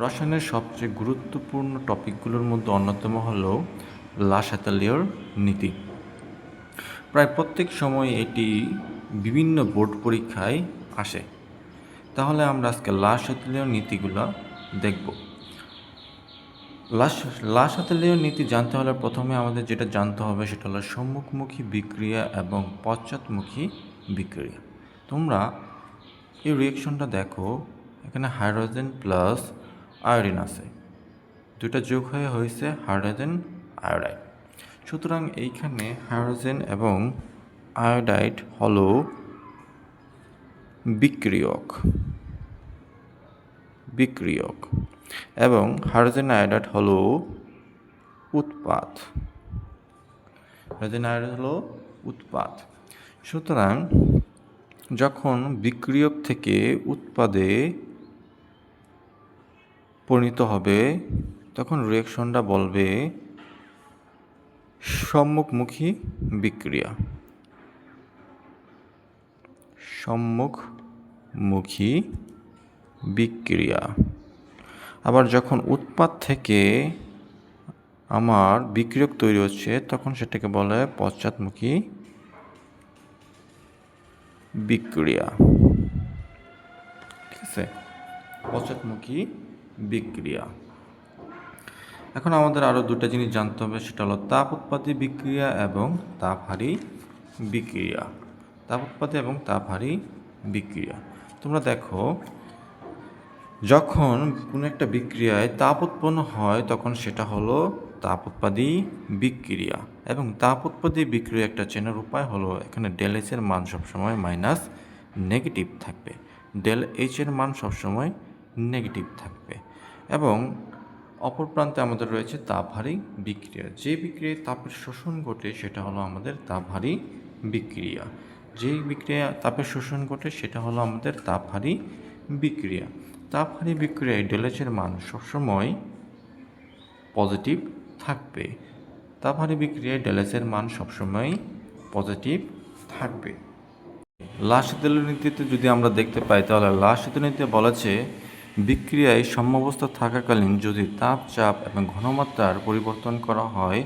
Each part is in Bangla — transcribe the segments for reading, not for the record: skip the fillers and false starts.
রসায়নের সবচেয়ে গুরুত্বপূর্ণ টপিকগুলোর মধ্যে অন্যতম হল লা শাতেলিয়র নীতি। প্রায় প্রত্যেক সময় এটি বিভিন্ন বোর্ড পরীক্ষায় আসে। তাহলে আমরা আজকে লা শাতেলিয়র নীতিগুলো দেখব। লা শাতেলিয়র নীতি জানতে হলে প্রথমে আমাদের যেটা জানতে হবে সেটা হলো সম্মুখমুখী বিক্রিয়া এবং পশ্চাৎমুখী বিক্রিয়া। তোমরা এই রিয়েকশনটা দেখো, এখানে হাইড্রোজেন প্লাস আয়োডিন আছে, দুইটা যোগ হয়ে হয়েছে হাইড্রোজেন আয়োডাইড। সুতরাং এইখানে হাইড্রোজেন এবং আয়োডাইড হলো বিক্রিয়ক এবং হাইড্রোজেন আয়োডাইড হলো উৎপাদ। সুতরাং যখন বিক্রিয়ক থেকে উৎপাদে পরিণত হবে তখন রিয়েকশনটা বলবে সম্মুখমুখী বিক্রিয়া। আবার যখন উৎপাদ থেকে আমার বিক্রিয়ক তৈরি হচ্ছে তখন সেটাকে বলে পশ্চাৎমুখী বিক্রিয়া। ঠিক আছে, পশ্চাৎমুখী বিক্রিয়া। এখন আমাদের আরও দুটো জিনিস জানতে হবে, সেটা হলো তাপ উৎপাদী বিক্রিয়া এবং তাপহারী বিক্রিয়া। তোমরা দেখো, যখন কোনো একটা বিক্রিয়ায় তাপ উৎপন্ন হয় তখন সেটা হলো তাপ উৎপাদী বিক্রিয়া। এবং তাপ উৎপাদী বিক্রিয়া একটা চেনার উপায় হলো এখানে ডেল এইচ এর মান সবসময় মাইনাস নেগেটিভ থাকবে, ডেল এইচ এর মান সবসময় নেগেটিভ থাকবে। এবং অপর প্রান্তে আমাদের রয়েছে তাপহারী বিক্রিয়া। যে বিক্রিয়ায় তাপের শোষণ ঘটে সেটা হলো আমাদের তাপহারী বিক্রিয়া। যেই বিক্রিয়া তাপের শোষণ ঘটে সেটা হলো আমাদের তাপহারী বিক্রিয়া। তাপহারী বিক্রিয়ায় ডেল এইচ এর মান সবসময় পজিটিভ থাকবে। তাপহারী বিক্রিয়ায় ডেল এইচ এর মান সবসময় পজিটিভ থাকবে। লা শাতেলিয়র নীতিতে যদি আমরা দেখতে পাই তাহলে লা শাতেলিয়র নীতিতে বলেছে বিক্রিয়ায় সাম্যাবস্থা থাকাকালীন যদি তাপ, চাপ এবং ঘনমাত্রার পরিবর্তন করা হয়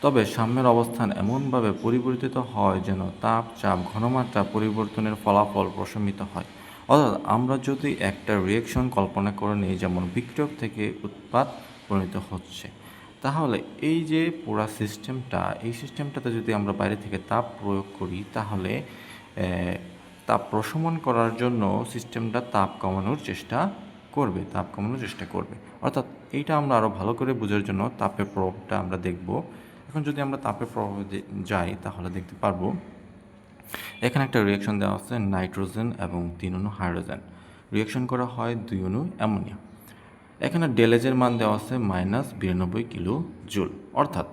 তবে সাম্যের অবস্থান এমনভাবে পরিবর্তিত হয় যেন তাপ, চাপ, ঘনমাত্রা পরিবর্তনের ফলাফল প্রশমিত হয়। অর্থাৎ আমরা যদি একটা রিয়েকশন কল্পনা করে নিই, যেমন বিক্রিয়ক থেকে উৎপাদ পরিণত হচ্ছে, তাহলে এই যে পুরা সিস্টেমটাতে যদি আমরা বাইরে থেকে তাপ প্রয়োগ করি তাহলে তাপ প্রশমন করার জন্য সিস্টেমটা তাপ কমানোর চেষ্টা করবে। অর্থাৎ এইটা আমরা আরও ভালো করে বোঝার জন্য তাপের প্রভাবটা আমরা দেখব। এখন যদি আমরা তাপের প্রভাবে যাই তাহলে দেখতে পারবো এখানে একটা রিয়েকশন দেওয়া আছে, নাইট্রোজেন এবং 3 অণু হাইড্রোজেন রিয়েকশন করা হয় 2 অণু অ্যামোনিয়া। এখানে ডেল এইচ এর মান দেওয়া আছে -92 কিলো জুল, অর্থাৎ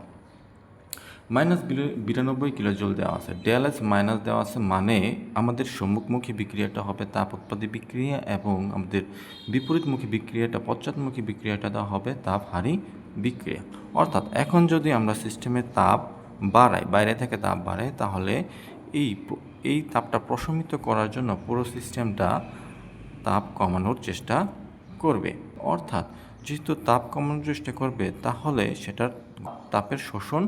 -92 কিলো জুল দেওয়া আছে। ডেল এইচ মাইনাস দেওয়া আছে, মানে আমাদের সম্মুখমুখী বিক্রিয়াটা হবে তাপ উৎপাদী বিক্রিয়া এবং আমাদের বিপরীতমুখী বিক্রিয়াটা পশ্চাৎমুখী বিক্রিয়াটা দেওয়া হবে তাপহারী বিক্রিয়া। অর্থাৎ এখন যদি আমরা সিস্টেমে তাপ বাড়াই, বাইরে থেকে তাপ বাড়াই, তাহলে এই তাপটা প্রশমিত করার জন্য পুরো সিস্টেমটা তাপ কমানোর চেষ্টা করবে। অর্থাৎ যেহেতু তাপ কমানোর চেষ্টা করবে তাহলে সেটার তাপের শোষণ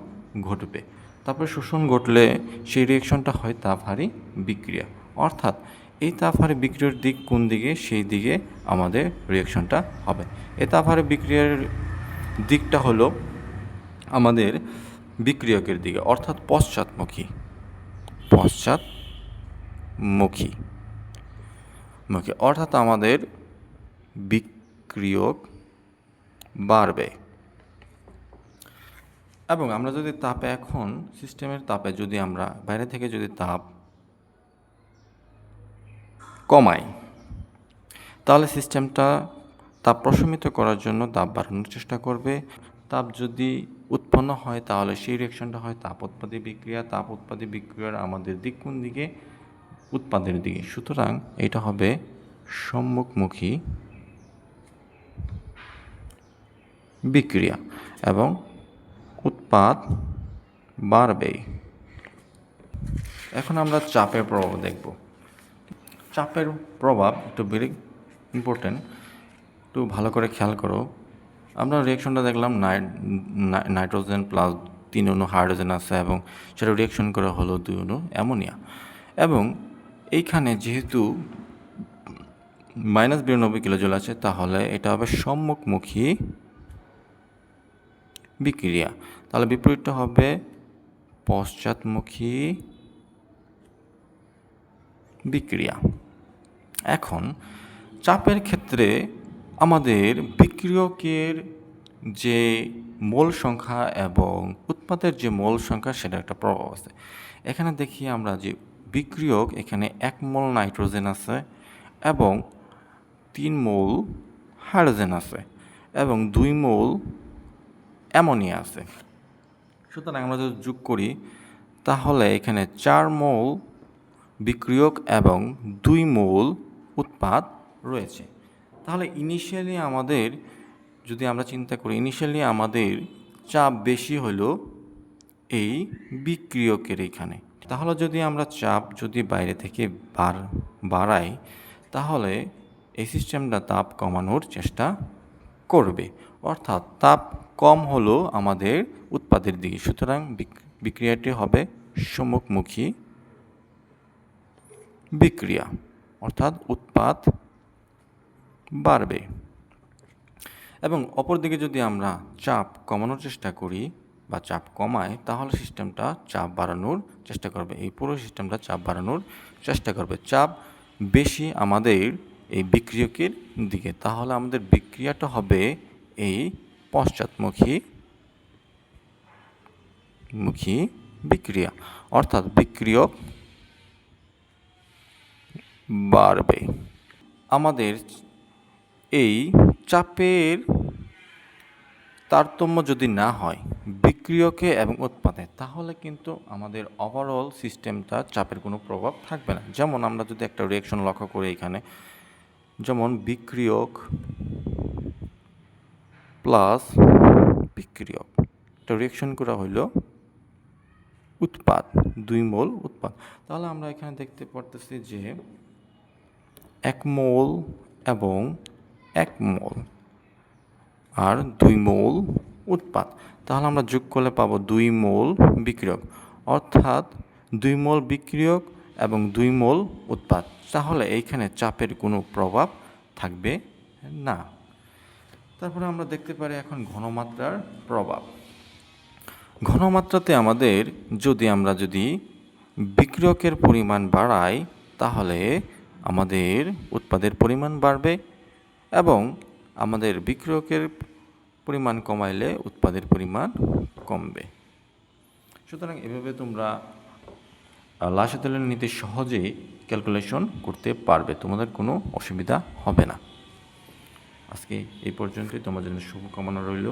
ঘটবে। তাপের শোষণ ঘটলে সেই রিয়েকশনটা হয় তাপহারী বিক্রিয়া। অর্থাৎ এই তাপহারী বিক্রিয়ার দিক কোন দিকে, সেই দিকে আমাদের রিয়েকশনটা হবে। এই তাপহারী বিক্রিয়ার দিকটা হলো আমাদের বিক্রিয়কের দিকে, অর্থাৎ পশ্চাৎমুখী। অর্থাৎ আমাদের বিক্রিয়ক বাড়বে। এবং আমরা যদি তাপে এখন সিস্টেমের তাপে যদি আমরা বাইরে থেকে যদি তাপ কমাই তাহলে সিস্টেমটা তাপ প্রশমিত করার জন্য তাপ বাড়ানোর চেষ্টা করবে। তাপ যদি উৎপন্ন হয় তাহলে সেই রিয়েকশনটা হয় তাপ উৎপাদী বিক্রিয়া। তাপ উৎপাদী বিক্রিয়ার আমাদের দিক কোন দিকে? উৎপাদের দিকে। সুতরাং এটা হবে সম্মুখমুখী বিক্রিয়া এবং উৎপাদ বাড়বে। এখন আমরা চাপের প্রভাব দেখব। চাপের প্রভাব একটু ভেরি ইম্পর্টেন্ট। একটু ভালো করে খেয়াল করো। আমরা রিয়াকশনটা দেখলাম নাইট্রোজেন প্লাস 3 অণু হাইড্রোজেন আছে এবং সেটা রিয়াকশন করা হলো 2 অণু অ্যামোনিয়া। এবং এইখানে যেহেতু -92 কিলোজুল আছে, তাহলে এটা হবে সম্মুখমুখী বিক্রিয়া। তাহলে বিপরীতটা হবে পশ্চাৎমুখী বিক্রিয়া। এখন চাপের ক্ষেত্রে আমাদের বিক্রিয়কের যে মোল সংখ্যা এবং উৎপাদের যে মোল সংখ্যা সেটা একটা প্রভাব আছে। এখানে দেখি আমরা যে বিক্রিয়ক, এখানে 1 মোল নাইট্রোজেন আছে এবং 3 মোল হাইড্রোজেন আছে এবং 2 মোল অ্যামোনিয়া আছে। সুতরাং আমরা যদি যোগ করি তাহলে এখানে 4 মোল বিক্রিয়ক এবং 2 মোল উৎপাদ রয়েছে। তাহলে ইনিশিয়ালি আমাদের যদি আমরা চিন্তা করি, ইনিশিয়ালি আমাদের চাপ বেশি হলো এই বিক্রিয়কের এখানে। তাহলে যদি আমরা চাপ যদি বাইরে থেকে বাড়াই, তাহলে এই সিস্টেমটা তাপ কমানোর চেষ্টা করবে, অর্থাৎ তাপ কম হলো আমাদের উৎপাদের দিকে। সুতরাং বিক্রিয়াটি হবে সম্মুখমুখী বিক্রিয়া, অর্থাৎ উৎপাদ বাড়বে। এবং অপরদিকে যদি আমরা চাপ কমানোর চেষ্টা করি বা চাপ কমাই, তাহলে সিস্টেমটা চাপ বাড়ানোর চেষ্টা করবে। এই পুরো সিস্টেমটা চাপ বাড়ানোর চেষ্টা করবে। চাপ বেশি আমাদের এই বিক্রিয়কের দিকে, তাহলে আমাদের বিক্রিয়াটা হবে এই পশ্চাৎমুখী বিক্রিয়া, অর্থাৎ বিক্রিয়ক বাড়বে। আমাদের এই চাপের তারতম্য যদি না হয় বিক্রিয়কে এবং উৎপাদে, তাহলে কিন্তু আমাদের ওভারঅল সিস্টেমটা চাপের কোনো প্রভাব থাকবে না। যেমন আমরা যদি একটা রিয়াকশন লক্ষ্য করি এখানে, যেমন বিক্রিয়ক প্লাস বিক্রিয়ক, একটা রিয়াকশন করা হইল উৎপাদ, 2 মোল উৎপাদ। তাহলে আমরা এখানে দেখতে পারতেছি যে 1 মোল এবং 1 মোল আর 2 মোল উৎপাদ। তাহলে আমরা যোগ করলে পাবো 2 মোল বিক্রিয়ক, অর্থাৎ 2 মোল বিক্রিয়ক এবং 2 মোল উৎপাদ। তাহলে এইখানে চাপের কোনো প্রভাব থাকবে না। তারপরে আমরা দেখতে পারি এখন ঘনমাত্রার প্রভাব। ঘনমাত্রাতে আমাদের আমরা যদি বিক্রিয়কের পরিমাণ বাড়াই, তাহলে আমাদের উৎপাদের পরিমাণ বাড়বে এবং আমাদের বিক্রিয়কের পরিমাণ কমাইলে উৎপাদের পরিমাণ কমবে। সুতরাং এভাবে তোমরা লাসাতেলের নীতি সহজেই ক্যালকুলেশন করতে পারবে, তোমাদের কোনো অসুবিধা হবে না। আজকে এই পর্যন্তই, তোমাদের জন্য শুভকামনা রইল।